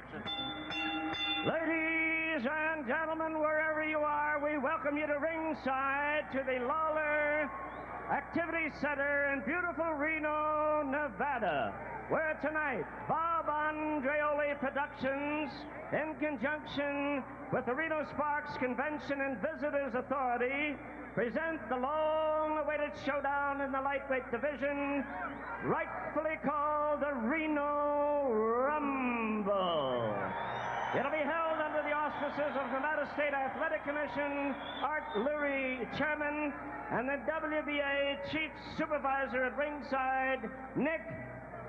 production. Ladies and gentlemen, wherever you are, we welcome you to ringside to the Lawler Activity Center in beautiful Reno, Nevada, where tonight Bob Andreoli Productions, in conjunction with the Reno Sparks Convention and Visitors Authority, present the long-awaited showdown in the lightweight division, rightfully called the Reno Rumble. It'll be held under the auspices of Nevada State Athletic Commission, Art Lurie, Chairman, and the WBA Chief Supervisor at ringside, Nick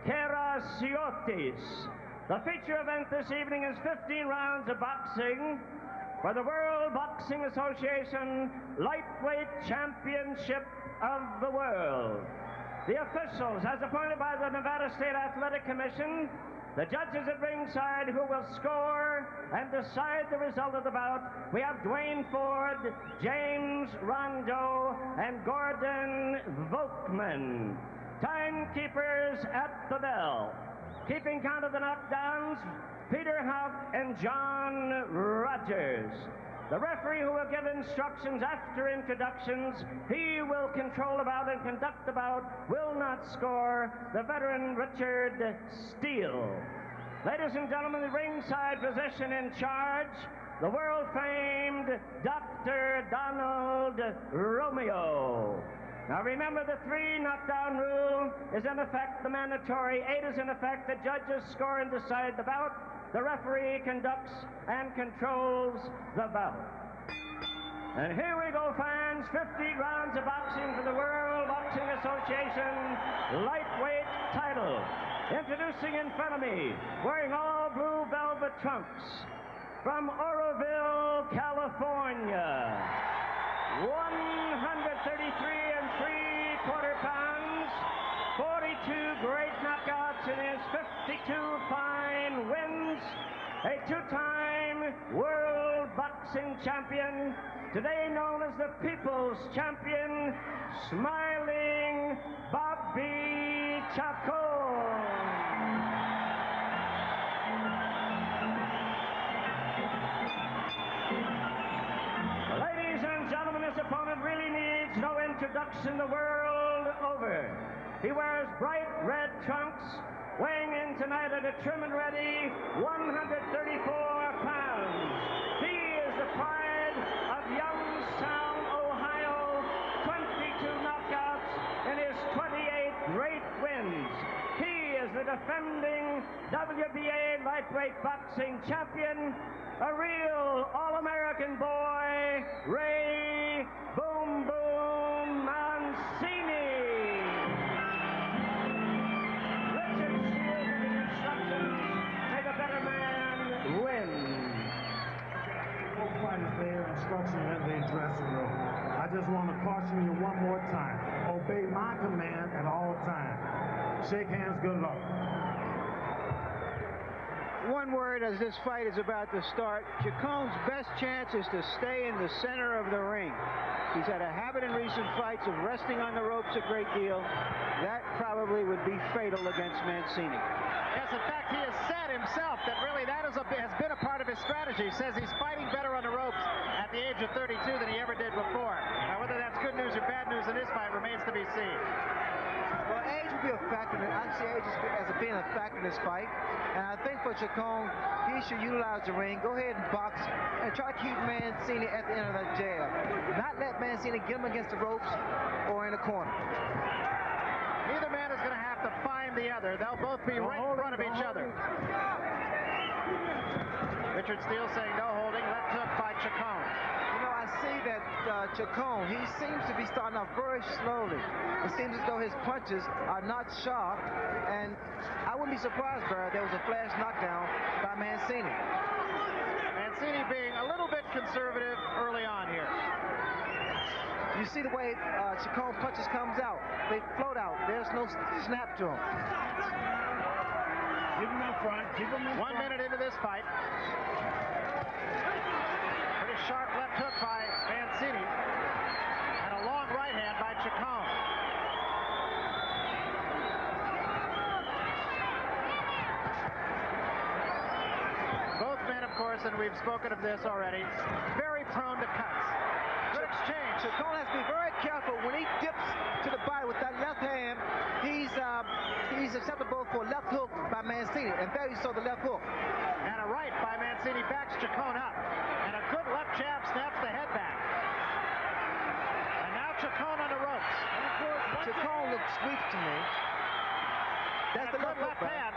Karasiotis. The feature event this evening is 15 rounds of boxing for the World Boxing Association Lightweight Championship of the World. The officials, as appointed by the Nevada State Athletic Commission, the judges at ringside who will score and decide the result of the bout. We have Dwayne Ford, James Rondo, and Gordon Volkman. Timekeepers at the bell. Keeping count of the knockdowns, Peter Houck and John Rogers. The referee who will give instructions after introductions, he will control the bout and conduct the bout, will not score, the veteran Richard Steele. Ladies and gentlemen, the ringside physician in charge, the world-famed Dr. Donald Romeo. Now remember, the 3 knockdown rule is in effect, the mandatory 8 is in effect, the judges score and decide the bout. The referee conducts and controls the bout. And here we go, fans. 50 rounds of boxing for the World Boxing Association lightweight title. Introducing in front of me, wearing all blue velvet trunks, from Oroville, California, 133 3/4 pounds, 42 great knockouts in his 52 fine wins, a 2-time world boxing champion, today known as the People's Champion, smiling Bobby Chacon. Ladies and gentlemen, his opponent really needs no introduction the world over. He wears bright red trunks, weighing in tonight at a trim and ready 134 pounds. He is the pride of Youngstown, Ohio, 22 knockouts in his 28 great wins. He is the defending WBA lightweight boxing champion, a real all-American boy, Ray Boom Boom Mancini. Make a better man win. Both fighters their instructions in the dressing room. I just want to caution you one more time. Obey my command at all times. Shake hands, good luck. One word as this fight is about to start. Chacon's best chance is to stay in the center of the ring. He's had a habit in recent fights of resting on the ropes a great deal. That probably would be fatal against Mancini. Yes, in fact, he has said himself that really that has been a part of his strategy. He says he's fighting better on the ropes at the age of 32 than he ever did before. Now, whether that's good news or bad news in this fight remains to be seen. Well, age will be a factor. I see age as being a factor in this fight. And I think for Chacon, he should utilize the ring, go ahead and box, and try to keep Mancini at the end of that jab. Not let Mancini get him against the ropes or in the corner. Neither man is going to have to find the other. They'll both be right in front of each other. Richard Steele saying no holding, left hook by Chacon. You know, I see that Chacon, he seems to be starting off very slowly. It seems as though his punches are not sharp, and I wouldn't be surprised, Barry, there was a flash knockdown by Mancini. Mancini being a little bit conservative early on here. You see the way Chacon punches comes out. They float out. There's no snap to them. Keep him in front. Keep him in front. 1 minute into this fight. Pretty sharp left hook by Mancini. And a long right hand by Chacon. course, and we've spoken of this already, very prone to cuts. Good exchange. Chacon has to be very careful when he dips to the body with that left hand. He's acceptable for a left hook by Mancini, and there you saw the left hook. And a right by Mancini backs Chacon up. And a good left jab snaps the head back. And now Chacon on the ropes. Chacon looks weak to me. That's the left hand.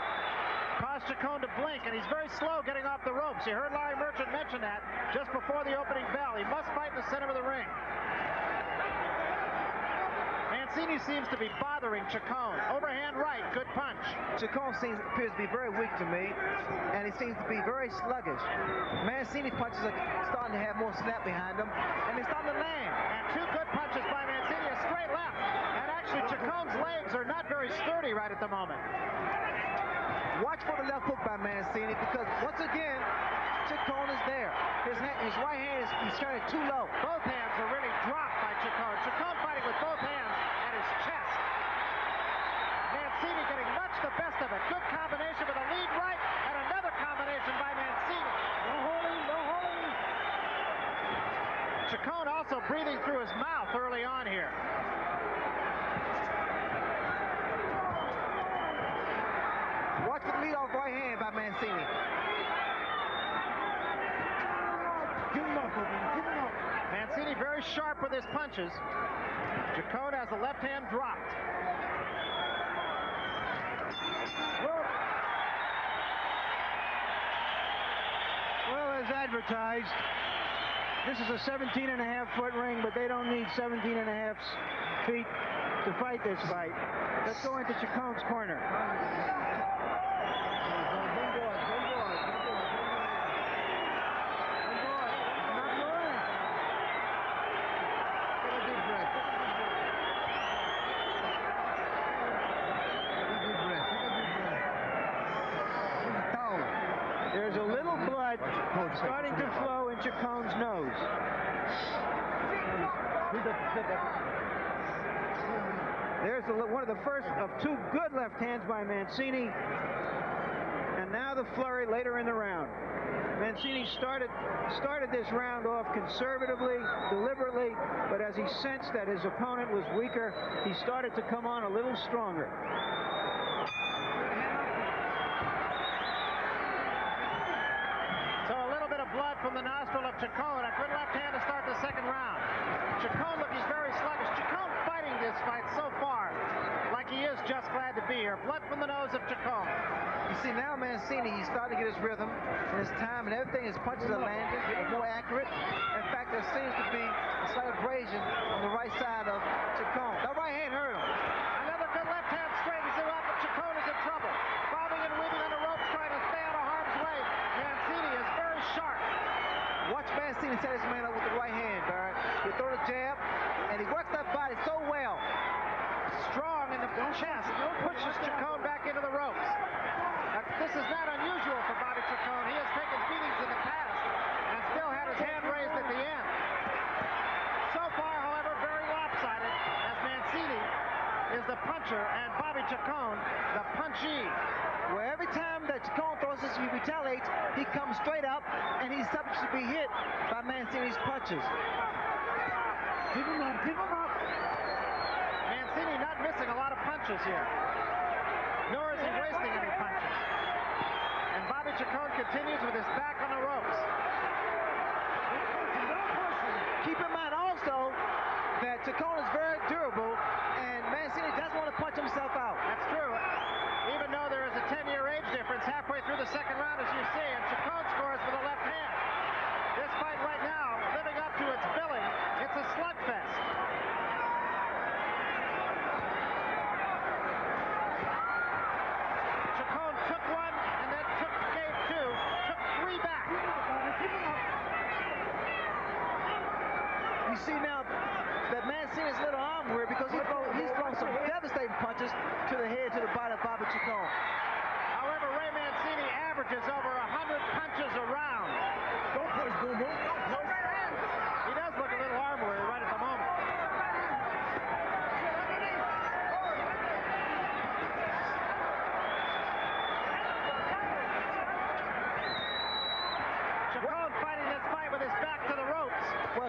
Caused Chacon to blink, and he's very slow getting off the ropes. You heard Larry Merchant mention that just before the opening bell. He must fight in the center of the ring. Mancini seems to be bothering Chacon. Overhand right, good punch. Chacon appears to be very weak to me, and he seems to be very sluggish. Mancini's punches are starting to have more snap behind them, and they're starting to land. And two good punches by Mancini, a straight left. And actually, Chacon's legs are not very sturdy right at the moment. Watch for the left hook by Mancini, because once again, Chacon is there. His right hand he's turning too low. Both hands are really dropped by Chacon. Chacon fighting with both hands at his chest. Mancini getting much the best of it. Good combination with a lead right and another combination by Mancini. No holding, no holding. Chacon also breathing through his mouth early on here. Watch the lead off right hand by Mancini. Mancini very sharp with his punches. Chacon has the left hand dropped. Well, as advertised, this is a 17.5-foot ring, but they don't need 17.5 feet to fight this fight. Let's go into Chacon's corner. There's a little blood starting to flow in Chacon's nose. There's one of the first of two good left hands by Mancini. And now the flurry later in the round. Mancini started this round off conservatively, deliberately, but as he sensed that his opponent was weaker, he started to come on a little stronger. Blood from the nostril of Chacon. A good left hand to start the second round. Chacon looking very sluggish. Chacon fighting this fight so far like he is just glad to be here. Blood from the nose of Chacon. You see now Mancini, he's starting to get his rhythm and his time and everything. His punches are landing, they're more accurate. In fact, there seems to be a slight abrasion on the right side of Chacon. That right hand hurt him. Another good left hand straightens him up, but Chacon is in trouble. Bobbing and weaving on the ropes, trying to stay out of harm's way. Mancini is very sharp. Watch Mancini set his man up with the right hand, Barrett. He throw the jab, and he works that body so well. Strong in the chest, pushes Chacon back into the ropes. This is not unusual for Bobby Chacon. He has taken beatings in the past and still had his hand raised at the end. So far, however, very lopsided, as Mancini is the puncher and Bobby Chacon the punchee. Well, every time that Chacon throws this, he retaliates, he comes straight up, and he's subject to be hit by Mancini's punches. Keep him up, keep him up. Mancini not missing a lot of punches here, nor is he wasting any punches. And Bobby Chacon continues with his back on the ropes. Keep in mind also that Chacon is very durable, and Mancini doesn't want to punch himself out. That's true. Even though there is a 10-year age difference halfway through the second round, as you see, and Chacon scores with a left hand. This fight right now, living up to its billing, it's a slugfest. Chacon took one, and then gave two, took three back. You see now that Mancini's little arm weird because he's thrown some devastating punches to the head, to the body of Bobby Chacon. However, Ray Mancini averages over 100 punches a round. Don't push, Boom Boom. Don't push. He does look a little arm weary right at the moment.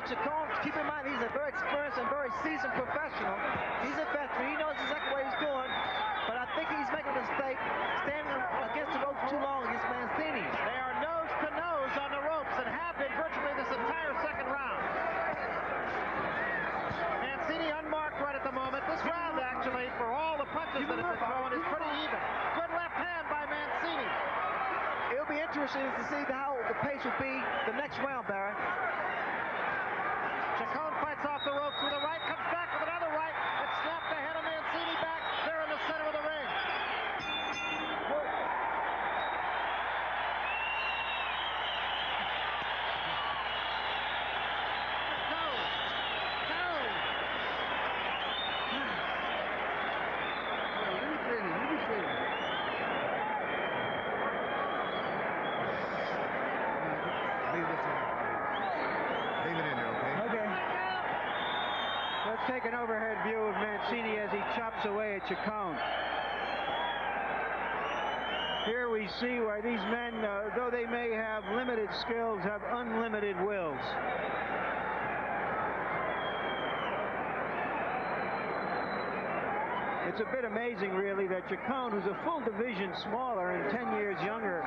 Chacon, keep in mind, he's a very experienced and very seasoned professional. He's a veteran. He knows exactly what he's doing. But I think he's making a mistake standing against the ropes too long against Mancini. They are nose to nose on the ropes and have been virtually this entire second round. Mancini unmarked right at the moment. This round, actually, for all the punches that have been thrown, is pretty even. Good left hand by Mancini. It'll be interesting to see how the pace will be the next round, Barry. Chacon fights off the ropes with a right, comes back with another right. It snapped the head of Mancini back there in the center of the ring. Take an overhead view of Mancini as he chops away at Chacon. Here we see where these men, though they may have limited skills, have unlimited wills. It's a bit amazing, really, that Chacon, who's a full division smaller and 10 years younger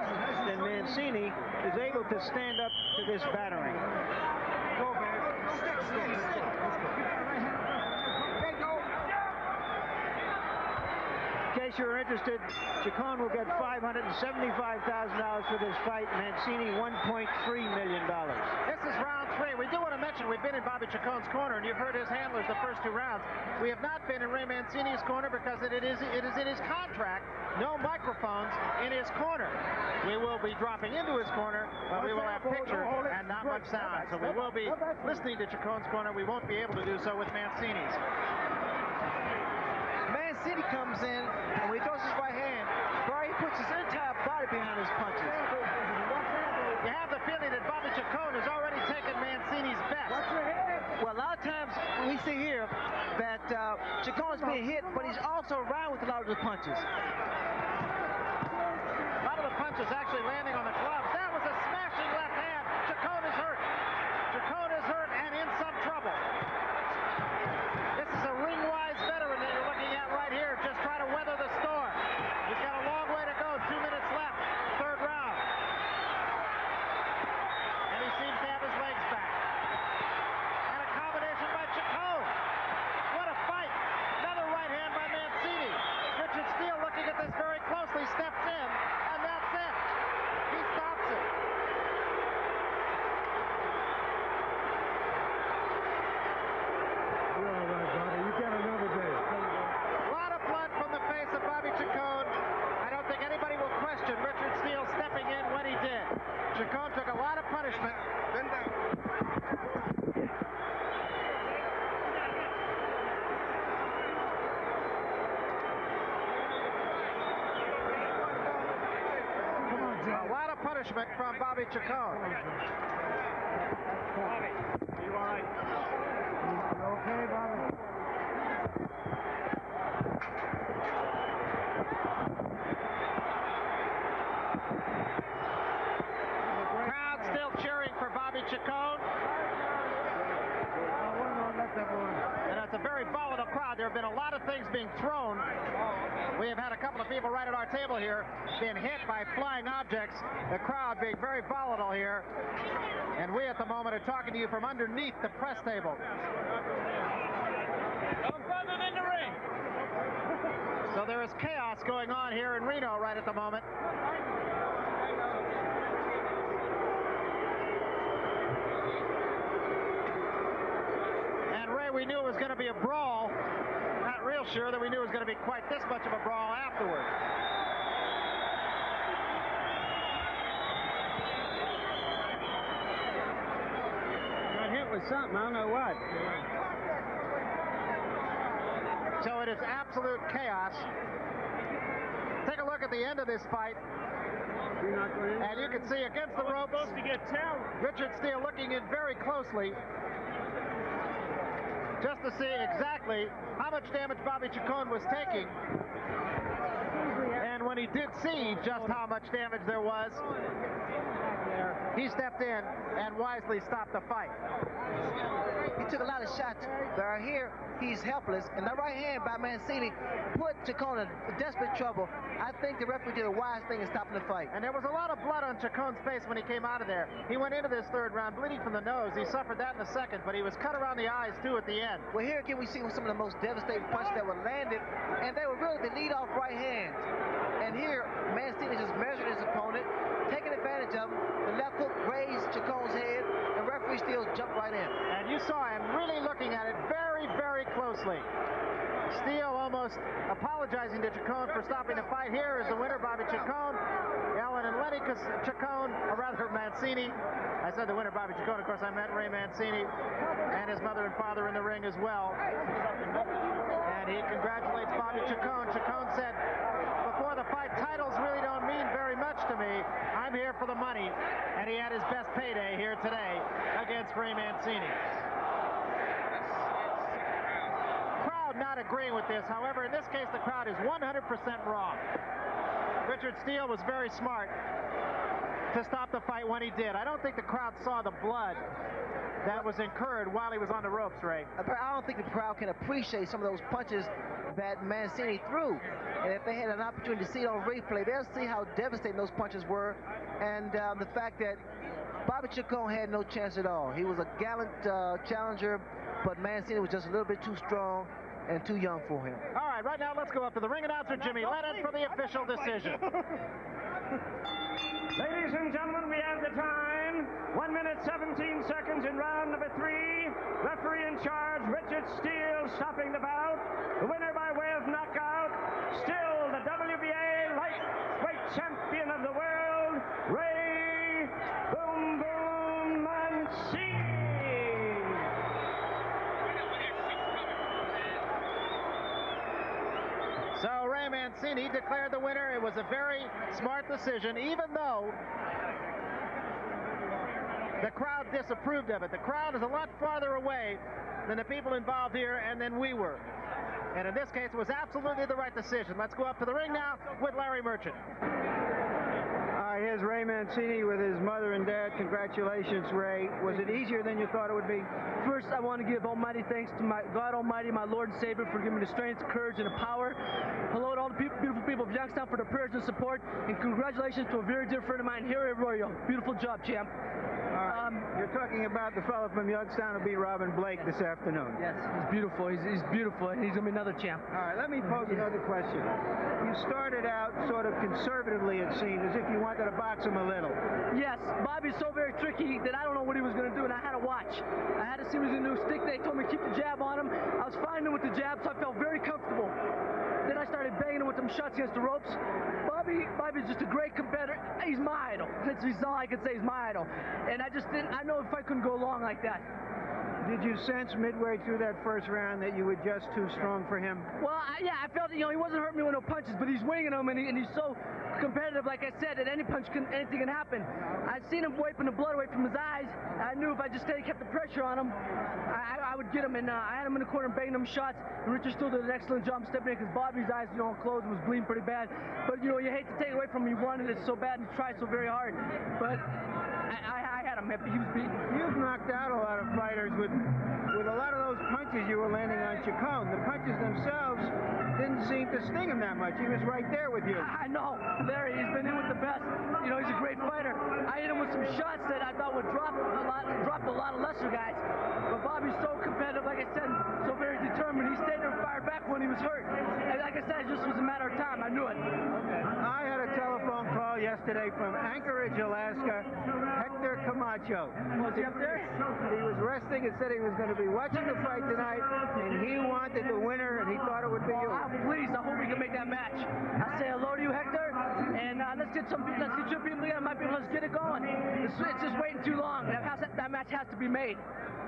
than Mancini, is able to stand up to this battering. Go, man. Stick. Let's go. In case you're interested, Chacon will get $575,000 for this fight. Mancini, $1.3 million. This is round 3. We do want to mention we've been in Bobby Chacon's corner, and you've heard his handlers the first 2 rounds. We have not been in Ray Mancini's corner because it is in his contract. No microphones in his corner. We will be dropping into his corner, but we will have picture and not much sound. So we will be listening to Chacon's corner. We won't be able to do so with Mancini's. Mancini comes in, and when he throws his right hand, Barry puts his entire body behind his punches. You have the feeling that Bobby Chacon has already taken Mancini's best. Well, a lot of times we see here that Chacon is being hit, but he's also around with a lot of the punches. A lot of the punches actually landing on the gloves. That was a smashing left hand. Chacon is hurt. Chacon is hurt and in some trouble. This is a ring-wise veteran that you're looking at right here, just trying to weather the storm. He's got a long way to go, 2 minutes left, 3rd round. And he seems to have his legs back. And a combination by Chacon. What a fight. Another right hand by Mancini. Richard Steele looking at this very closely, steps in, and that's it. He stops it. You're all right, Bobby. You got another day. A lot of blood from the face of Bobby Chacon. I don't think anybody will question Richard Steele stepping in when he did. Chacon took a lot of punishment. Bend down. Come on, Joe. A lot of punishment from Bobby Chacon. Bobby, are you all right? You okay, Bobby? Crowd still cheering for Bobby Chacon. And it's a very volatile crowd. There have been a lot of things being thrown. We have had a couple of people right at our table here being hit by flying objects. The crowd being very volatile here. And we at the moment are talking to you from underneath the press table. In the ring. So there is chaos going on here in Reno right at the moment. And Ray, we knew it was going to be a brawl. Not real sure that we knew it was going to be quite this much of a brawl afterward. Got hit with something, I don't know what. So it is absolute chaos. Take a look at the end of this fight. And you can see against the ropes, Supposed to get down. Richard Steele looking in very closely just to see exactly how much damage Bobby Chacon was taking. And when he did see just how much damage there was, he stepped in and wisely stopped the fight. He took a lot of shots, but right here, he's helpless. And that right hand by Mancini put Chacon in desperate trouble. I think the referee did a wise thing in stopping the fight. And there was a lot of blood on Chacon's face when he came out of there. He went into this third round bleeding from the nose. He suffered that in the second, but he was cut around the eyes, too, at the end. Well, here again, we see some of the most devastating punches that were landed, and they were really the lead-off right hands. And here, Mancini just measured his opponent, taking advantage of him. The left hook grazed Chacon's head, and referee still jumped right in. And you saw him really looking at it very, very closely. Steele almost apologizing to Chacon for stopping the fight. Here is the winner, Bobby Chacon. Ellen and Lenny Chacon, or rather Mancini. I said the winner, Bobby Chacon. Of course, I meant Ray Mancini and his mother and father in the ring as well. And he congratulates Bobby Chacon. Chacon said, before the fight, titles really don't mean very much to me. I'm here for the money. And he had his best payday here today against Ray Mancini. Not agreeing with this. However, in this case, the crowd is 100% wrong. Richard Steele was very smart to stop the fight when he did. I don't think the crowd saw the blood that was incurred while he was on the ropes, Ray. I don't think the crowd can appreciate some of those punches that Mancini threw. And if they had an opportunity to see it on replay, they'll see how devastating those punches were. And the fact that Bobby Chacon had no chance at all. He was a gallant challenger, but Mancini was just a little bit too strong and too young for him. All right, right now let's go up to the ring announcer, Jimmy Lennon, for the official decision. Ladies and gentlemen, we have the time. 1 minute, 17 seconds in round number 3. Referee in charge, Richard Steele, stopping the bout. The winner by way of knockout, still the WBA lightweight champion of the world, Ray Boom Boom Mancini. So Ray Mancini declared the winner. It was a very smart decision, even though the crowd disapproved of it. The crowd is a lot farther away than the people involved here and than we were. And in this case, it was absolutely the right decision. Let's go up to the ring now with Larry Merchant. Here's Ray Mancini with his mother and dad. Congratulations, Ray. Was it easier than you thought it would be? First, I want to give almighty thanks to my God Almighty, my Lord and Savior, for giving me the strength, courage, and the power. Hello to all the beautiful people of Youngstown for their prayers and support. And congratulations to a very dear friend of mine, Harry Arroyo. Beautiful job, champ. You're talking about the fellow from Youngstown who beat Robin Blake this afternoon. Yes, he's beautiful. He's beautiful, and he's going to be another champ. All right, let me pose another question. You started out sort of conservatively, it seemed, as if you wanted to box him a little. Yes, Bobby's so very tricky that I don't know what he was going to do, and I had to watch. I had to see what he was going to do. Stick, they told me to keep the jab on him. I was finding him with the jab, so I felt very comfortable. Then I started banging him with them shots against the ropes. Bobby's just a great competitor. He's my idol. That's all I can say. He's my idol. And I just didn't. I know if I couldn't go along like that. Did you sense midway through that first round that you were just too strong for him? Well, yeah, I felt, he wasn't hurting me with no punches, but he's winging them, and he's so competitive. Like I said, at any punch, anything can happen. I'd seen him wiping the blood away from his eyes. I knew if I just kept the pressure on him, I would get him. And I had him in the corner banging them shots. And Richard still did an excellent job stepping in because Bobby's eyes, closed and was bleeding pretty bad. But you hate to take it away from him. He wanted it so bad and tried so very hard. But I had him. He was beaten. You've knocked out a lot of fighters with a lot of those punches you were landing on Chacon. The punches themselves didn't seem to sting him that much. He was right there with you. I know. Larry, he's been in with the best. He's a great fighter. I hit him with some shots that I thought would drop a lot of lesser guys. But Bobby's so competitive, like I said, so very determined. He stayed there and fired back when he was hurt. And like I said, it just was a matter of time. I knew it. I had a telephone call yesterday from Anchorage, Alaska, Hector Camacho. Was he up there? He was resting and said he was going to be watching the fight tonight, and he wanted the winner, and he thought it would be you. I'm pleased. I hope we can make that match. I say hello to you, Hector, and let's get your people together. Let's get it going. It's just waiting too long. That match has to be made.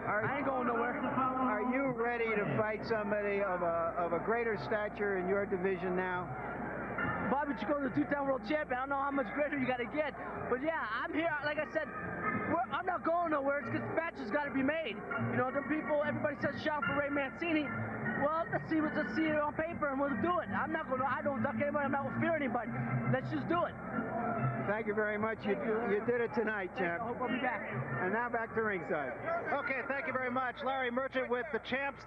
I ain't going nowhere. Are you ready to fight somebody of a greater stature in your division now? Bobby Chacon is a two-time world champion. I don't know how much greater you got to get. But yeah, I'm here. Like I said, I'm not going nowhere. It's because matches has got to be made. You know, the people, everybody says shout for Ray Mancini. Well, let's see it on paper, and we'll do it. I don't duck anybody. I'm not going to fear anybody. Let's just do it. Thank you very much. You did it tonight, champ. I hope I'll be back. And now back to ringside. Okay, thank you very much. Larry Merchant with the champs.